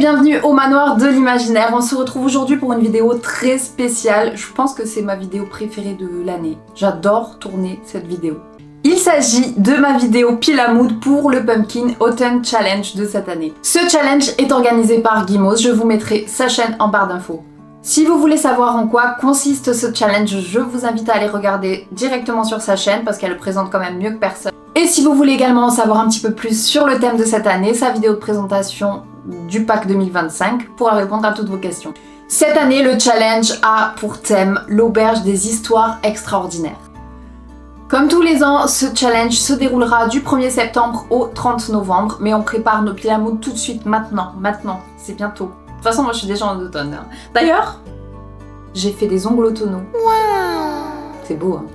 bienvenue au manoir de l'imaginaire. On se retrouve aujourd'hui pour une vidéo très spéciale. Je pense que c'est ma vidéo préférée de l'année. J'adore tourner cette vidéo. Il s'agit de ma vidéo pile à mood pour le Pumpkin Autumn Challenge de cette année. Ce challenge est organisé par Guimauve. Je vous mettrai sa chaîne en barre d'infos. Si vous voulez savoir en quoi consiste ce challenge, je vous invite à aller regarder directement sur sa chaîne parce qu'elle le présente quand même mieux que personne. Et si vous voulez également en savoir un petit peu plus sur le thème de cette année, sa vidéo de présentation du pack 2025 pourra répondre à toutes vos questions. Cette année, le challenge a pour thème l'auberge des histoires extraordinaires. Comme tous les ans, ce challenge se déroulera du 1er septembre au 30 novembre, mais on prépare nos piles à mood tout de suite, maintenant, c'est bientôt. De toute façon, moi je suis déjà en automne. Hein. D'ailleurs, j'ai fait des ongles automnaux. Wow. C'est beau, hein.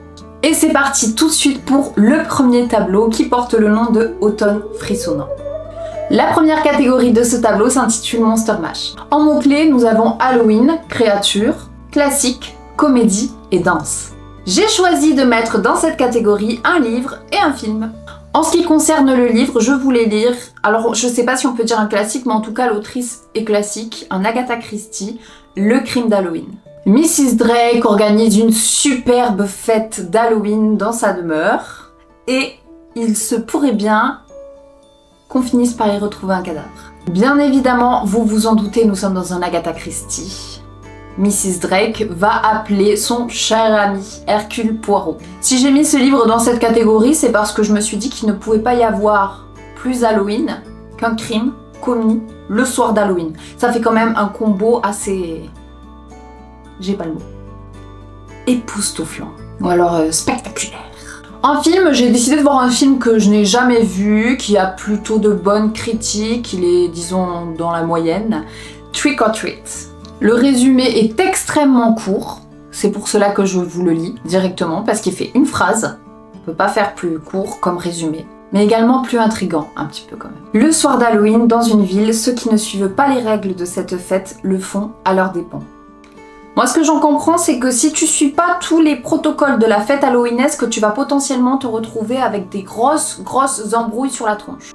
Et c'est parti tout de suite pour le premier tableau qui porte le nom de Automne frissonnant. La première catégorie de ce tableau s'intitule Monster Mash. En mots-clés, nous avons Halloween, créature, classique, comédie et danse. J'ai choisi de mettre dans cette catégorie un livre et un film. En ce qui concerne le livre, je voulais lire, alors je sais pas si on peut dire un classique, mais en tout cas l'autrice est classique, un Agatha Christie, Le crime d'Halloween. Mrs. Drake organise une superbe fête d'Halloween dans sa demeure, et il se pourrait bien qu'on finisse par y retrouver un cadavre. Bien évidemment, vous vous en doutez, nous sommes dans un Agatha Christie. Mrs. Drake va appeler son cher ami Hercule Poirot. Si j'ai mis ce livre dans cette catégorie, c'est parce que je me suis dit qu'il ne pouvait pas y avoir plus Halloween qu'un crime commis le soir d'Halloween. Ça fait quand même un combo assez... j'ai pas le mot. Époustouflant. Ou alors spectaculaire. En film, j'ai décidé de voir un film que je n'ai jamais vu, qui a plutôt de bonnes critiques, il est, disons, dans la moyenne. Trick or Treat. Le résumé est extrêmement court, c'est pour cela que je vous le lis directement, parce qu'il fait une phrase, on peut pas faire plus court comme résumé, mais également plus intriguant, un petit peu quand même. Le soir d'Halloween, dans une ville, ceux qui ne suivent pas les règles de cette fête le font à leurs dépens. Moi, ce que j'en comprends, c'est que si tu suis pas tous les protocoles de la fête halloweenesque, tu vas potentiellement te retrouver avec des grosses embrouilles sur la tronche.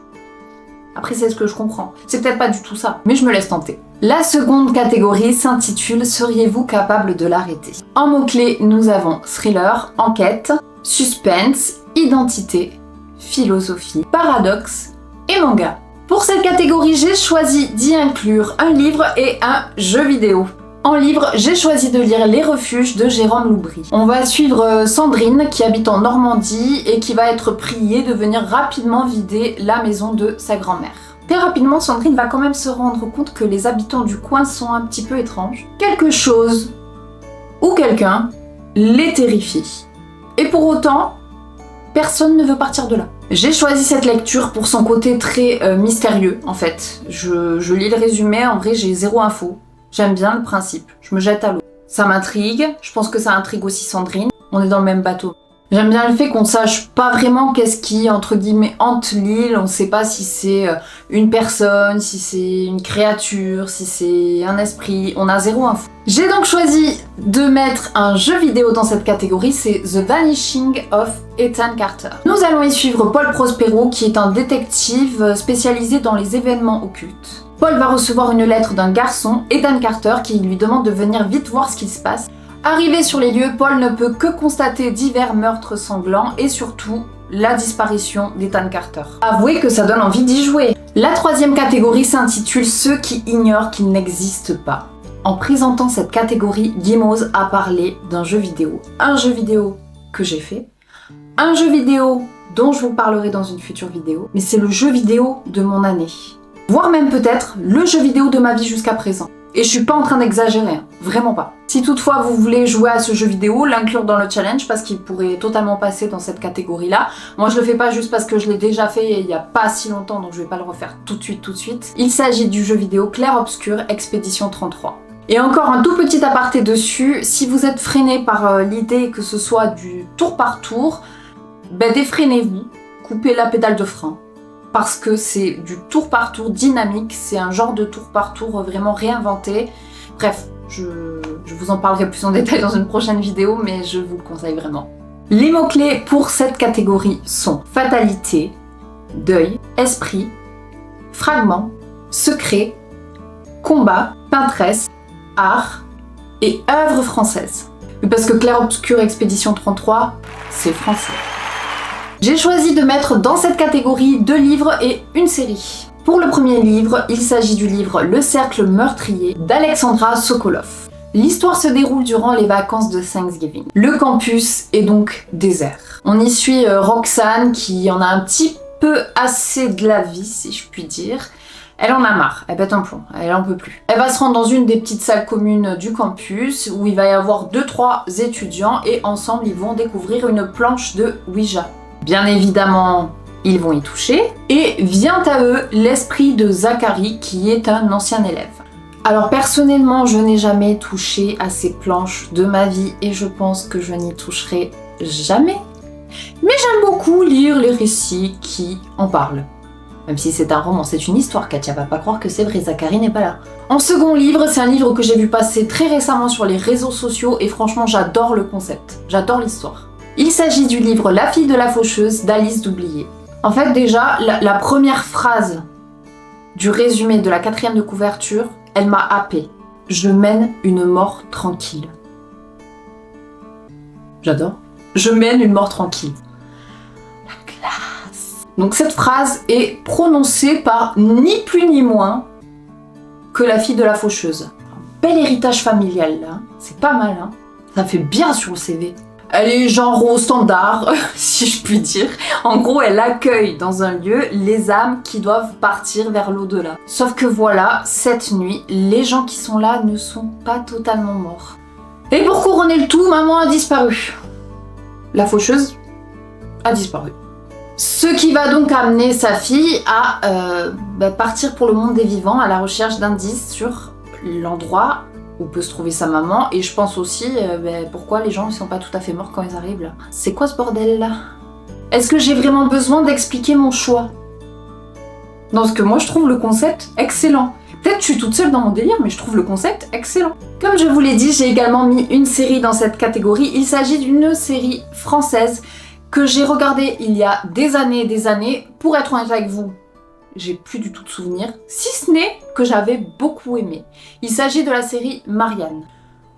Après, c'est ce que je comprends. C'est peut-être pas du tout ça, mais je me laisse tenter. La seconde catégorie s'intitule « Seriez-vous capable de l'arrêter ?» En mots-clés, nous avons thriller, enquête, suspense, identité, philosophie, paradoxe et manga. Pour cette catégorie, j'ai choisi d'y inclure un livre et un jeu vidéo. En livre, j'ai choisi de lire Les Refuges de Jérôme Loubry. On va suivre Sandrine qui habite en Normandie et qui va être priée de venir rapidement vider la maison de sa grand-mère. Très rapidement, Sandrine va quand même se rendre compte que les habitants du coin sont un petit peu étranges. Quelque chose ou quelqu'un les terrifie. Et pour autant, personne ne veut partir de là. J'ai choisi cette lecture pour son côté très mystérieux en fait. Je lis le résumé, en vrai j'ai zéro info. J'aime bien le principe, je me jette à l'eau. Ça m'intrigue, je pense que ça intrigue aussi Sandrine. On est dans le même bateau. J'aime bien le fait qu'on sache pas vraiment qu'est-ce qui, entre guillemets, hante l'île. On sait pas si c'est une personne, si c'est une créature, si c'est un esprit. On a zéro info. J'ai donc choisi de mettre un jeu vidéo dans cette catégorie, c'est The Vanishing of Ethan Carter. Nous allons y suivre Paul Prospero, qui est un détective spécialisé dans les événements occultes. Paul va recevoir une lettre d'un garçon, Ethan Carter, qui lui demande de venir vite voir ce qui se passe. Arrivé sur les lieux, Paul ne peut que constater divers meurtres sanglants et surtout la disparition d'Ethan Carter. Avouez que ça donne envie d'y jouer. La troisième catégorie s'intitule Ceux qui ignorent qu'il n'existe pas. En présentant cette catégorie, Guimauve a parlé d'un jeu vidéo. Un jeu vidéo que j'ai fait, un jeu vidéo dont je vous parlerai dans une future vidéo, mais c'est le jeu vidéo de mon année. Voire même peut-être le jeu vidéo de ma vie jusqu'à présent. Et je suis pas en train d'exagérer, hein, vraiment pas. Si toutefois vous voulez jouer à ce jeu vidéo, l'inclure dans le challenge parce qu'il pourrait totalement passer dans cette catégorie-là. Moi je le fais pas juste parce que je l'ai déjà fait il y a pas si longtemps, donc je vais pas le refaire tout de suite. Il s'agit du jeu vidéo Clair Obscur Expédition 33. Et encore un tout petit aparté dessus, si vous êtes freiné par l'idée que ce soit du tour par tour, ben défreinez-vous, coupez la pédale de frein. Parce que c'est du tour par tour dynamique, c'est un genre de tour par tour vraiment réinventé. Bref, je vous en parlerai plus en détail dans une prochaine vidéo, mais je vous le conseille vraiment. Les mots-clés pour cette catégorie sont fatalité, deuil, esprit, fragment, secret, combat, peintresse, art et œuvres françaises. Parce que Clair Obscur Expédition 33, c'est français. J'ai choisi de mettre dans cette catégorie 2 livres et une série. Pour le premier livre, il s'agit du livre Le Cercle Meurtrier d'Alexandra Sokolov. L'histoire se déroule durant les vacances de Thanksgiving. Le campus est donc désert. On y suit Roxane qui en a un petit peu assez de la vie, si je puis dire. Elle en a marre, elle pète un plomb, elle en peut plus. Elle va se rendre dans une des petites salles communes du campus où il va y avoir 2-3 étudiants et ensemble ils vont découvrir une planche de Ouija. Bien évidemment, ils vont y toucher et vient à eux l'esprit de Zachary qui est un ancien élève. Alors personnellement, je n'ai jamais touché à ces planches de ma vie et je pense que je n'y toucherai jamais. Mais j'aime beaucoup lire les récits qui en parlent. Même si c'est un roman, c'est une histoire, Katia va pas croire que c'est vrai, Zachary n'est pas là. En second livre, c'est un livre que j'ai vu passer très récemment sur les réseaux sociaux et franchement j'adore le concept, j'adore l'histoire. Il s'agit du livre La fille de la faucheuse d'Alice Doublié. En fait déjà, la première phrase du résumé de la 4e de couverture, elle m'a happée. Je mène une mort tranquille. J'adore. Je mène une mort tranquille. La classe. Donc cette phrase est prononcée par ni plus ni moins que la fille de la faucheuse. Un bel héritage familial là, c'est pas mal hein. Ça fait bien sur le CV. Elle est genre au standard, si je puis dire. En gros, elle accueille dans un lieu les âmes qui doivent partir vers l'au-delà. Sauf que voilà, cette nuit, les gens qui sont là ne sont pas totalement morts. Et pour couronner le tout, maman a disparu. La faucheuse a disparu. Ce qui va donc amener sa fille à partir pour le monde des vivants à la recherche d'indices sur l'endroit où peut se trouver sa maman. Et je pense aussi pourquoi les gens ne sont pas tout à fait morts quand ils arrivent là. C'est quoi ce bordel là? Est-ce que j'ai vraiment besoin d'expliquer mon choix? Non, parce que moi je trouve le concept excellent. Peut-être que je suis toute seule dans mon délire, mais je trouve le concept excellent. Comme je vous l'ai dit, j'ai également mis une série dans cette catégorie. Il s'agit d'une série française que j'ai regardée il y a des années. Pour être honnête avec vous, j'ai plus du tout de souvenirs, si ce n'est que j'avais beaucoup aimé. Il s'agit de la série Marianne.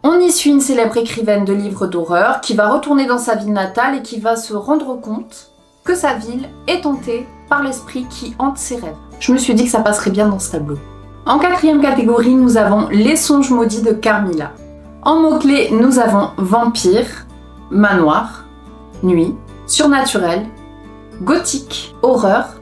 On y suit une célèbre écrivaine de livres d'horreur qui va retourner dans sa ville natale et qui va se rendre compte que sa ville est hantée par l'esprit qui hante ses rêves. Je me suis dit que ça passerait bien dans ce tableau. En 4e catégorie, nous avons Les songes maudits de Carmilla. En mots-clés, nous avons vampire, manoir, nuit, surnaturel, gothique, horreur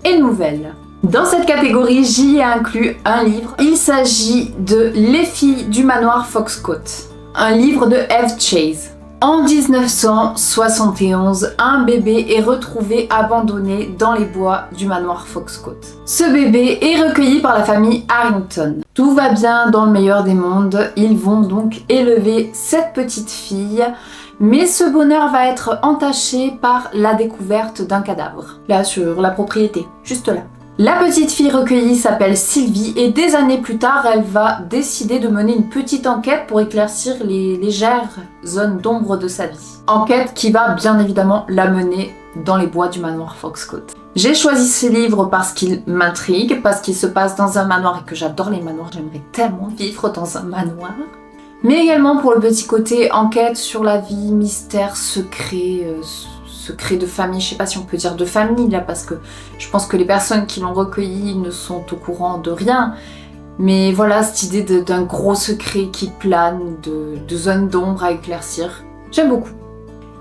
et nouvelle. Dans cette catégorie, j'y ai inclus un livre. Il s'agit de Les filles du manoir Foxcote, un livre de Eve Chase. En 1971, un bébé est retrouvé abandonné dans les bois du manoir Foxcote. Ce bébé est recueilli par la famille Harrington. Tout va bien dans le meilleur des mondes, ils vont donc élever cette petite fille, mais ce bonheur va être entaché par la découverte d'un cadavre. Là, sur la propriété, juste là. La petite fille recueillie s'appelle Sylvie et des années plus tard, elle va décider de mener une petite enquête pour éclaircir les légères zones d'ombre de sa vie. Enquête qui va bien évidemment la mener dans les bois du manoir Foxcote. J'ai choisi ce livre parce qu'il m'intrigue, parce qu'il se passe dans un manoir et que j'adore les manoirs, j'aimerais tellement vivre dans un manoir. Mais également pour le petit côté enquête sur la vie, mystère, secret de famille, je sais pas si on peut dire de famille là, parce que je pense que les personnes qui l'ont recueilli ne sont au courant de rien. Mais voilà, cette idée d'un gros secret qui plane, de zones d'ombre à éclaircir, j'aime beaucoup.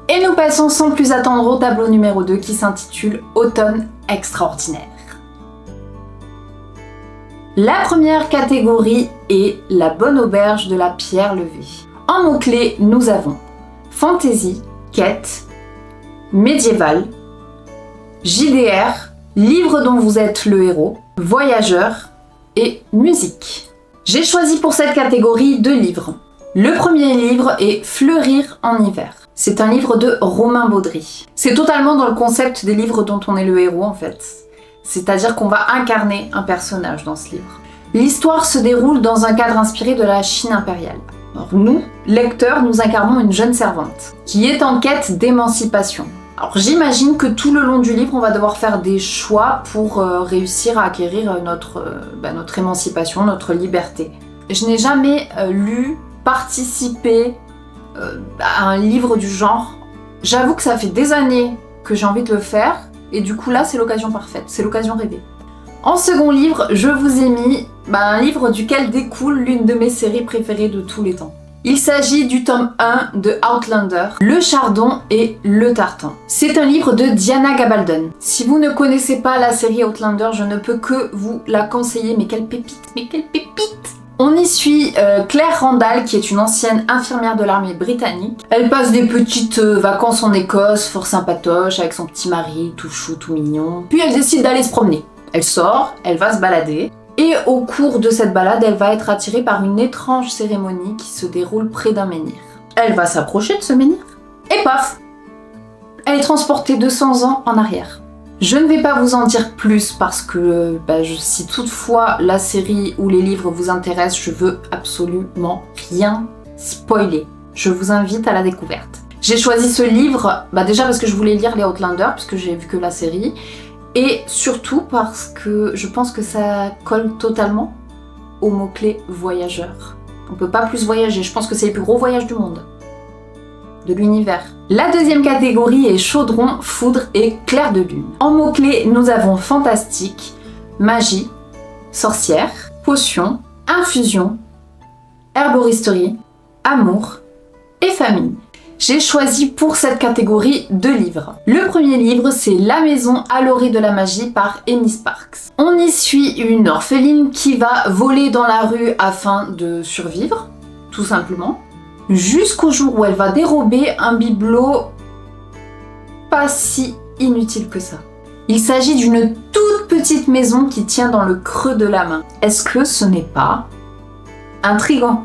Et nous passons sans plus attendre au tableau numéro 2 qui s'intitule Automne extraordinaire. La première catégorie est La bonne auberge de la pierre levée. En mots-clés, nous avons fantasy, quête, médiéval, JDR, livre dont vous êtes le héros, voyageur et musique. J'ai choisi pour cette catégorie 2 livres. Le premier livre est Fleurir en hiver. C'est un livre de Romain Baudry. C'est totalement dans le concept des livres dont on est le héros en fait. C'est-à-dire qu'on va incarner un personnage dans ce livre. L'histoire se déroule dans un cadre inspiré de la Chine impériale. Alors nous, lecteurs, nous incarnons une jeune servante qui est en quête d'émancipation. Alors j'imagine que tout le long du livre, on va devoir faire des choix pour réussir à acquérir notre émancipation, notre liberté. Je n'ai jamais lu, participé à un livre du genre. J'avoue que ça fait des années que j'ai envie de le faire, et du coup là c'est l'occasion parfaite, c'est l'occasion rêvée. En second livre, je vous ai mis un livre duquel découle l'une de mes séries préférées de tous les temps. Il s'agit du tome 1 de Outlander, Le Chardon et le Tartan. C'est un livre de Diana Gabaldon. Si vous ne connaissez pas la série Outlander, je ne peux que vous la conseiller, mais quelle pépite, mais quelle pépite! On y suit Claire Randall, qui est une ancienne infirmière de l'armée britannique. Elle passe des petites vacances en Écosse, fort sympatoche, avec son petit mari, tout chou, tout mignon. Puis elle décide d'aller se promener. Elle sort, elle va se balader. Et au cours de cette balade, elle va être attirée par une étrange cérémonie qui se déroule près d'un menhir. Elle va s'approcher de ce menhir, et paf! Elle est transportée 200 ans en arrière. Je ne vais pas vous en dire plus parce que si toutefois la série ou les livres vous intéressent, je veux absolument rien spoiler. Je vous invite à la découverte. J'ai choisi ce livre déjà parce que je voulais lire les Outlander, puisque j'ai vu que la série, et surtout parce que je pense que ça colle totalement au mot-clé voyageur. On peut pas plus voyager, je pense que c'est les plus gros voyages du monde, de l'univers. La deuxième catégorie est chaudron, foudre et clair de lune. En mots-clés, nous avons fantastique, magie, sorcière, potion, infusion, herboristerie, amour et famille. J'ai choisi pour cette catégorie 2 livres. Le premier livre, c'est La maison à l'orée de la magie par Amy Sparks. On y suit une orpheline qui va voler dans la rue afin de survivre, tout simplement, jusqu'au jour où elle va dérober un bibelot pas si inutile que ça. Il s'agit d'une toute petite maison qui tient dans le creux de la main. Est-ce que ce n'est pas intriguant?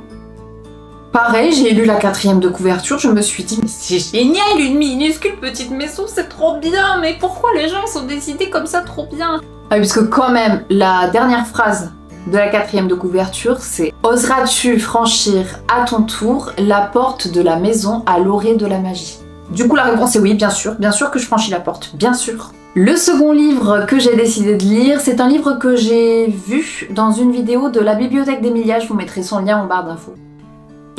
Pareil, j'ai lu la 4e de couverture, je me suis dit mais c'est génial, une minuscule petite maison, c'est trop bien, mais pourquoi les gens sont décidés comme ça trop bien? Ah oui, parce que quand même, la dernière phrase de la 4e de couverture, c'est « Oseras-tu franchir à ton tour la porte de la maison à l'orée de la magie ?» Du coup, la réponse est oui, bien sûr que je franchis la porte, bien sûr. Le second livre que j'ai décidé de lire, c'est un livre que j'ai vu dans une vidéo de la bibliothèque d'Emilia, je vous mettrai son lien en barre d'infos.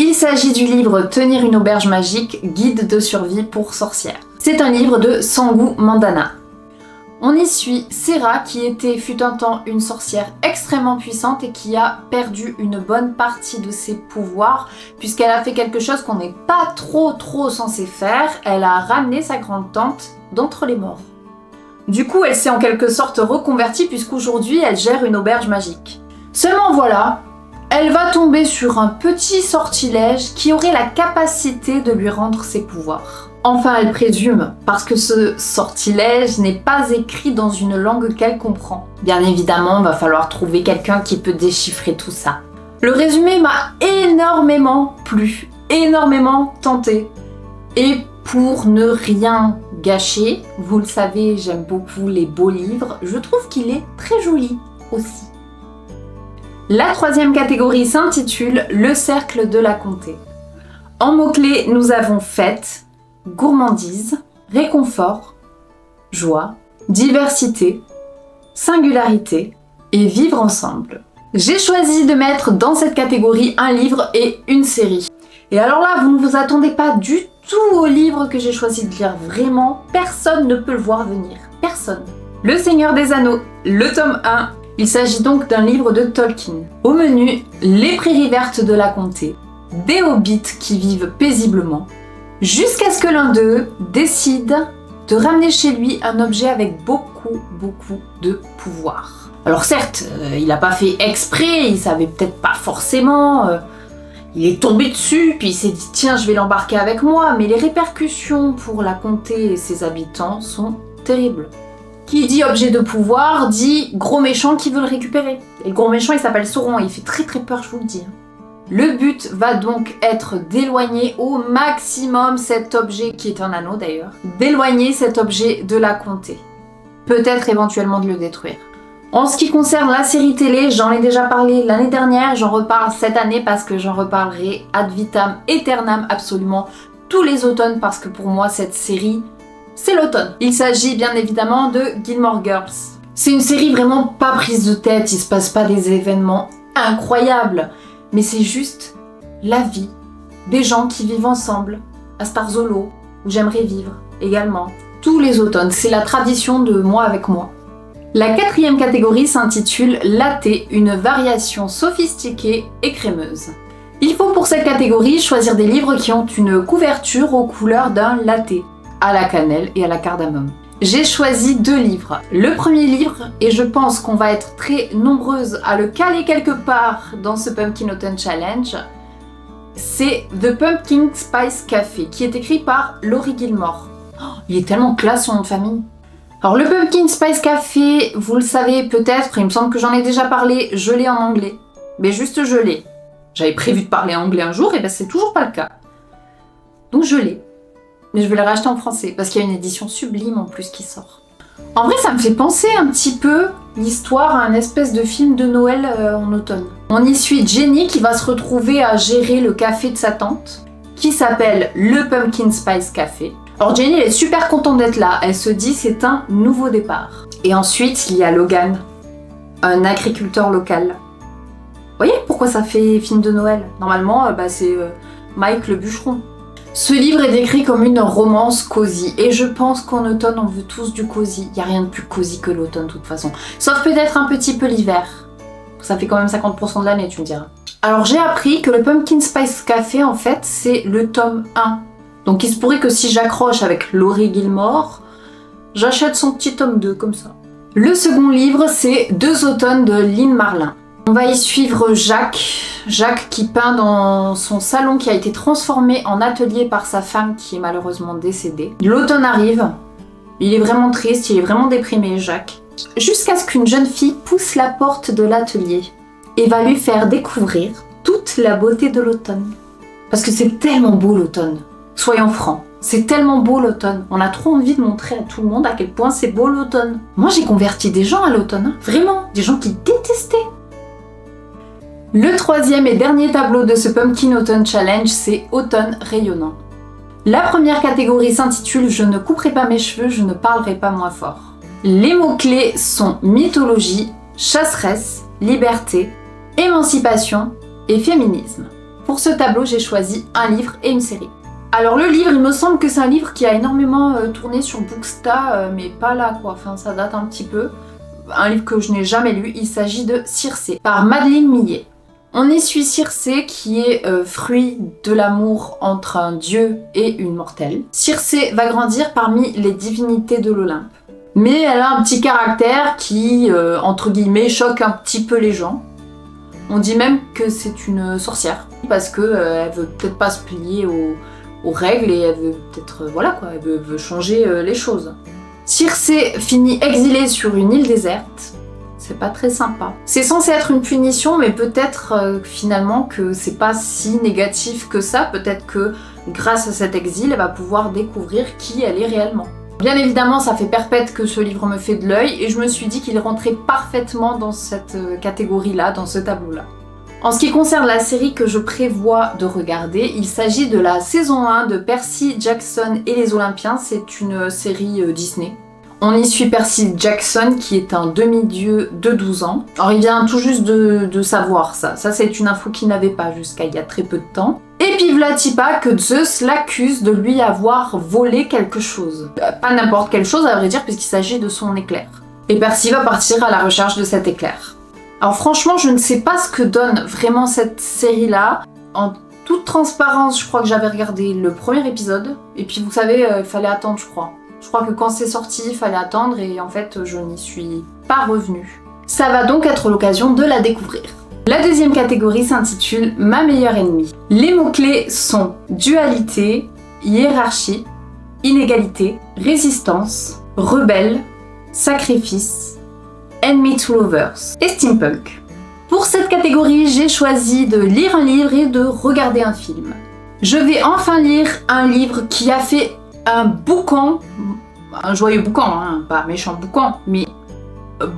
Il s'agit du livre « Tenir une auberge magique, guide de survie pour sorcières ». C'est un livre de Sangu Mandana. On y suit Sera qui fut un temps une sorcière extrêmement puissante et qui a perdu une bonne partie de ses pouvoirs puisqu'elle a fait quelque chose qu'on n'est pas trop censé faire, elle a ramené sa grande-tante d'entre les morts. Du coup, elle s'est en quelque sorte reconvertie puisqu'aujourd'hui, elle gère une auberge magique. Seulement voilà, elle va tomber sur un petit sortilège qui aurait la capacité de lui rendre ses pouvoirs. Enfin, elle présume, parce que ce sortilège n'est pas écrit dans une langue qu'elle comprend. Bien évidemment, il va falloir trouver quelqu'un qui peut déchiffrer tout ça. Le résumé m'a énormément plu, énormément tenté. Et pour ne rien gâcher, vous le savez, j'aime beaucoup les beaux livres, je trouve qu'il est très joli aussi. La 3e catégorie s'intitule Le cercle de la comté. En mots-clés, nous avons fête, gourmandise, réconfort, joie, diversité, singularité et vivre ensemble. J'ai choisi de mettre dans cette catégorie un livre et une série. Et alors là, vous ne vous attendez pas du tout au livre que j'ai choisi de lire. Vraiment, personne ne peut le voir venir. Personne. Le Seigneur des Anneaux, le tome 1. Il s'agit donc d'un livre de Tolkien. Au menu, les prairies vertes de la comté, des hobbits qui vivent paisiblement, jusqu'à ce que l'un d'eux décide de ramener chez lui un objet avec beaucoup de pouvoir. Alors certes, il n'a pas fait exprès, il savait peut-être pas forcément, il est tombé dessus, puis il s'est dit tiens je vais l'embarquer avec moi, mais les répercussions pour la comté et ses habitants sont terribles. Qui dit objet de pouvoir, dit gros méchant qui veut le récupérer. Et le gros méchant il s'appelle Sauron, et il fait très peur, je vous le dis. Le but va donc être d'éloigner au maximum cet objet, qui est un anneau d'ailleurs, d'éloigner cet objet de la comté. Peut-être éventuellement de le détruire. En ce qui concerne la série télé, j'en ai déjà parlé l'année dernière, j'en reparle cette année parce que j'en reparlerai ad vitam aeternam absolument tous les automnes parce que pour moi cette série, c'est l'automne. Il s'agit bien évidemment de Gilmore Girls. C'est une série vraiment pas prise de tête, il se passe pas des événements incroyables, mais c'est juste la vie des gens qui vivent ensemble à Starzolo, où j'aimerais vivre également. Tous les automnes, c'est la tradition de moi avec moi. La quatrième catégorie s'intitule Latte, une variation sophistiquée et crémeuse. Il faut pour cette catégorie choisir des livres qui ont une couverture aux couleurs d'un latte, à la cannelle et à la cardamome. J'ai choisi 2 livres. Le premier livre, et je pense qu'on va être très nombreuses à le caler quelque part dans ce Pumpkin Autumn Challenge, c'est The Pumpkin Spice Café, qui est écrit par Laurie Gilmore. Oh, il est tellement classe son nom de famille. Alors le Pumpkin Spice Café, vous le savez peut-être, il me semble que j'en ai déjà parlé, je l'ai en anglais. Mais juste je l'ai. J'avais prévu de parler anglais un jour, et ben c'est toujours pas le cas. Donc je l'ai. Mais je vais le racheter en français, parce qu'il y a une édition sublime en plus qui sort. En vrai, ça me fait penser un petit peu l'histoire à un espèce de film de Noël en automne. On y suit Jenny qui va se retrouver à gérer le café de sa tante, qui s'appelle le Pumpkin Spice Café. Alors Jenny, elle est super contente d'être là, elle se dit c'est un nouveau départ. Et ensuite, il y a Logan, un agriculteur local. Vous voyez pourquoi ça fait film de Noël? Normalement, c'est Mike le bûcheron. Ce livre est décrit comme une romance cosy, et je pense qu'en automne on veut tous du cosy. Il n'y a rien de plus cosy que l'automne de toute façon. Sauf peut-être un petit peu l'hiver. Ça fait quand même 50% de l'année, tu me diras. Alors j'ai appris que le Pumpkin Spice Café, en fait, c'est le tome 1. Donc il se pourrait que si j'accroche avec Laurie Gilmore, j'achète son petit tome 2 comme ça. Le second livre, c'est 2 automnes de Lynn Marlin. On va y suivre Jacques qui peint dans son salon qui a été transformé en atelier par sa femme qui est malheureusement décédée. L'automne arrive, il est vraiment triste, il est vraiment déprimé Jacques. Jusqu'à ce qu'une jeune fille pousse la porte de l'atelier et va lui faire découvrir toute la beauté de l'automne. Parce que c'est tellement beau l'automne, soyons francs. C'est tellement beau l'automne, on a trop envie de montrer à tout le monde à quel point c'est beau l'automne. Moi j'ai converti des gens à l'automne, hein. Vraiment, des gens qui détestaient. Le troisième et dernier tableau de ce Pumpkin Autumn Challenge, c'est Automne rayonnant. La première catégorie s'intitule « Je ne couperai pas mes cheveux, je ne parlerai pas moins fort ». Les mots-clés sont mythologie, chasseresse, liberté, émancipation et féminisme. Pour ce tableau, j'ai choisi un livre et une série. Alors le livre, il me semble que c'est un livre qui a énormément tourné sur Booksta, mais pas là quoi, enfin ça date un petit peu. Un livre que je n'ai jamais lu, il s'agit de Circé, par Madeleine Millet. On y suit Circé qui est fruit de l'amour entre un dieu et une mortelle. Circé va grandir parmi les divinités de l'Olympe. Mais elle a un petit caractère qui, entre guillemets, choque un petit peu les gens. On dit même que c'est une sorcière, parce qu'elle veut peut-être pas se plier aux règles et elle veut peut-être, voilà quoi, elle veut changer les choses. Circé finit exilée sur une île déserte. C'est pas très sympa. C'est censé être une punition, mais peut-être finalement que c'est pas si négatif que ça. Peut-être que grâce à cet exil, elle va pouvoir découvrir qui elle est réellement. Bien évidemment, ça fait perpète que ce livre me fait de l'œil et je me suis dit qu'il rentrait parfaitement dans cette catégorie-là, dans ce tableau-là. En ce qui concerne la série que je prévois de regarder, il s'agit de la saison 1 de Percy Jackson et les Olympiens. C'est une série Disney. On y suit Percy Jackson qui est un demi-dieu de 12 ans. Alors il vient tout juste de savoir ça. Ça c'est une info qu'il n'avait pas jusqu'à il y a très peu de temps. Et puis Vlatipa que Zeus l'accuse de lui avoir volé quelque chose. Pas n'importe quelle chose à vrai dire puisqu'il s'agit de son éclair. Et Percy va partir à la recherche de cet éclair. Alors franchement je ne sais pas ce que donne vraiment cette série-là. En toute transparence je crois que j'avais regardé le premier épisode. Et puis vous savez il fallait attendre je crois. Je crois que quand c'est sorti, il fallait attendre et en fait, je n'y suis pas revenue. Ça va donc être l'occasion de la découvrir. La deuxième catégorie s'intitule « Ma meilleure ennemie ». Les mots-clés sont dualité, hiérarchie, inégalité, résistance, rebelle, sacrifice, enemy to lovers et steampunk. Pour cette catégorie, j'ai choisi de lire un livre et de regarder un film. Je vais enfin lire un livre qui a fait un boucan, un joyeux boucan, hein, pas un méchant boucan, mais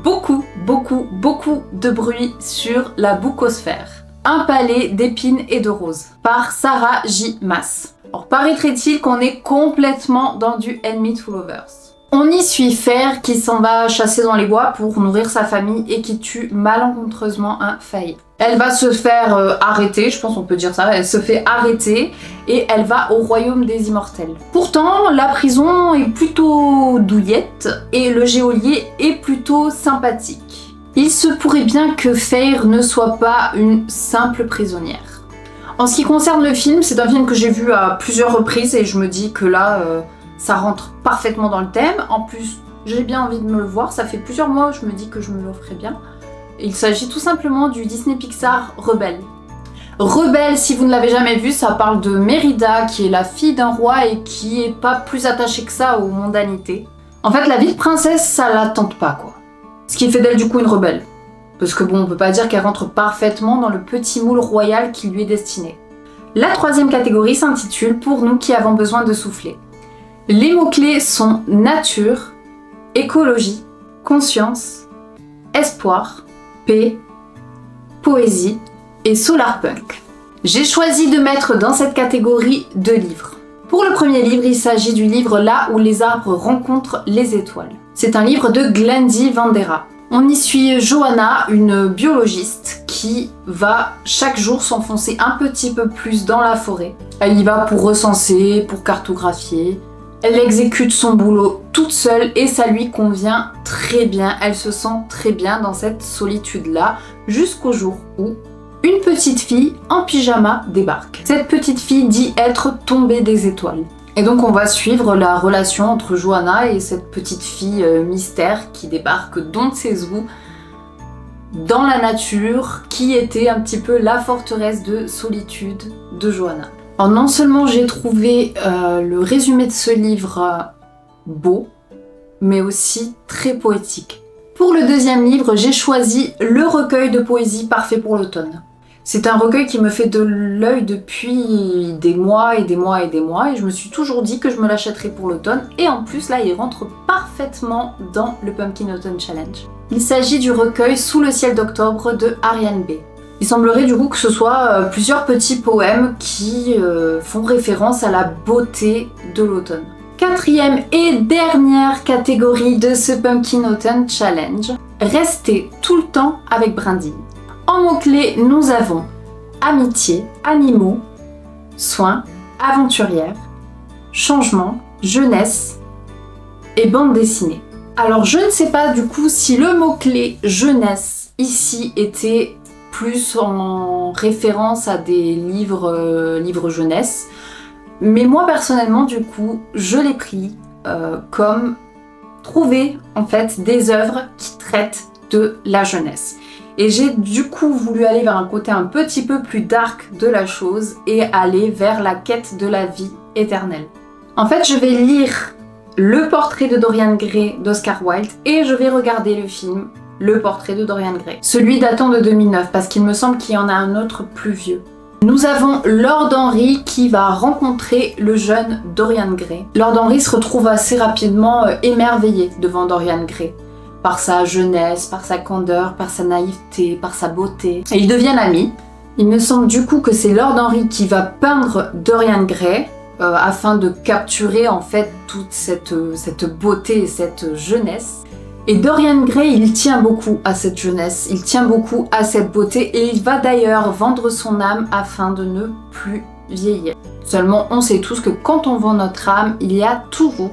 beaucoup de bruit sur la boucosphère. Un palais d'épines et de roses, par Sarah J. Maas. Alors paraîtrait-il qu'on est complètement dans du Enemy to Lovers. On y suit Fer qui s'en va chasser dans les bois pour nourrir sa famille et qui tue malencontreusement un failli. Elle va se faire arrêter, je pense qu'on peut dire ça, elle se fait arrêter et elle va au royaume des immortels. Pourtant, la prison est plutôt douillette et le geôlier est plutôt sympathique. Il se pourrait bien que Fer ne soit pas une simple prisonnière. En ce qui concerne le film, c'est un film que j'ai vu à plusieurs reprises et je me dis que là, ça rentre parfaitement dans le thème. En plus, j'ai bien envie de me le voir, ça fait plusieurs mois où je me dis que je me le ferais bien. Il s'agit tout simplement du Disney Pixar Rebelle. Rebelle, si vous ne l'avez jamais vu, ça parle de Mérida, qui est la fille d'un roi et qui est pas plus attachée que ça aux mondanités. En fait, la vie de princesse, ça la tente pas, quoi. Ce qui fait d'elle du coup une rebelle. Parce que bon, on peut pas dire qu'elle rentre parfaitement dans le petit moule royal qui lui est destiné. La troisième catégorie s'intitule « Pour nous qui avons besoin de souffler ». Les mots-clés sont nature, écologie, conscience, espoir, paix, poésie et solarpunk. J'ai choisi de mettre dans cette catégorie 2 livres. Pour le premier livre, il s'agit du livre Là où les arbres rencontrent les étoiles. C'est un livre de Glandi Vandera. On y suit Johanna, une biologiste qui va chaque jour s'enfoncer un petit peu plus dans la forêt. Elle y va pour recenser, pour cartographier. Elle exécute son boulot toute seule et ça lui convient très bien. Elle se sent très bien dans cette solitude-là jusqu'au jour où une petite fille en pyjama débarque. Cette petite fille dit être tombée des étoiles. Et donc on va suivre la relation entre Johanna et cette petite fille mystère qui débarque d'on ne sait où dans la nature, qui était un petit peu la forteresse de solitude de Johanna. Alors non seulement j'ai trouvé le résumé de ce livre beau, mais aussi très poétique. Pour le deuxième livre, j'ai choisi le recueil de poésie parfait pour l'automne. C'est un recueil qui me fait de l'œil depuis des mois et des mois et des mois et je me suis toujours dit que je me l'achèterais pour l'automne et en plus là il rentre parfaitement dans le Pumpkin Autumn Challenge. Il s'agit du recueil Sous le ciel d'octobre de Ariane B. Il semblerait du coup que ce soit plusieurs petits poèmes qui font référence à la beauté de l'automne. Quatrième et dernière catégorie de ce Pumpkin Autumn Challenge, rester tout le temps avec Brindille. En mots-clés, nous avons amitié, animaux, soins, aventurière, changement, jeunesse et bande dessinée. Alors je ne sais pas du coup si le mot-clé jeunesse ici était plus en référence à des livres jeunesse, mais moi personnellement du coup je l'ai pris comme trouver en fait des œuvres qui traitent de la jeunesse. Et j'ai du coup voulu aller vers un côté un petit peu plus dark de la chose et aller vers la quête de la vie éternelle. En fait, je vais lire Le portrait de Dorian Gray d'Oscar Wilde et je vais regarder le film Le portrait de Dorian Gray. Celui datant de 2009 parce qu'il me semble qu'il y en a un autre plus vieux. Nous avons Lord Henry qui va rencontrer le jeune Dorian Gray. Lord Henry se retrouve assez rapidement émerveillé devant Dorian Gray. Par sa jeunesse, par sa candeur, par sa naïveté, par sa beauté. Et ils deviennent amis. Il me semble du coup que c'est Lord Henry qui va peindre Dorian Gray afin de capturer en fait toute cette beauté et cette jeunesse. Et Dorian Gray, il tient beaucoup à cette jeunesse, il tient beaucoup à cette beauté et il va d'ailleurs vendre son âme afin de ne plus vieillir. Seulement, on sait tous que quand on vend notre âme, il y a toujours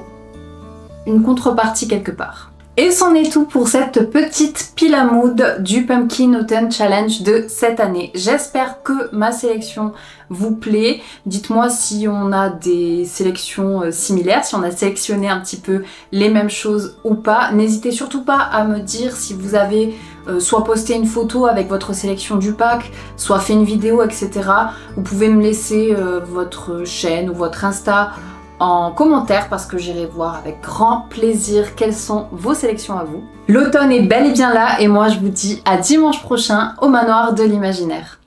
une contrepartie quelque part. Et c'en est tout pour cette petite pile à mood du Pumpkin Autumn Challenge de cette année. J'espère que ma sélection vous plaît. Dites-moi si on a des sélections similaires, si on a sélectionné un petit peu les mêmes choses ou pas. N'hésitez surtout pas à me dire si vous avez soit posté une photo avec votre sélection du pack, soit fait une vidéo, etc. Vous pouvez me laisser votre chaîne ou votre Insta en commentaire parce que j'irai voir avec grand plaisir quelles sont vos sélections à vous. L'automne est bel et bien là et moi je vous dis à dimanche prochain au manoir de l'imaginaire.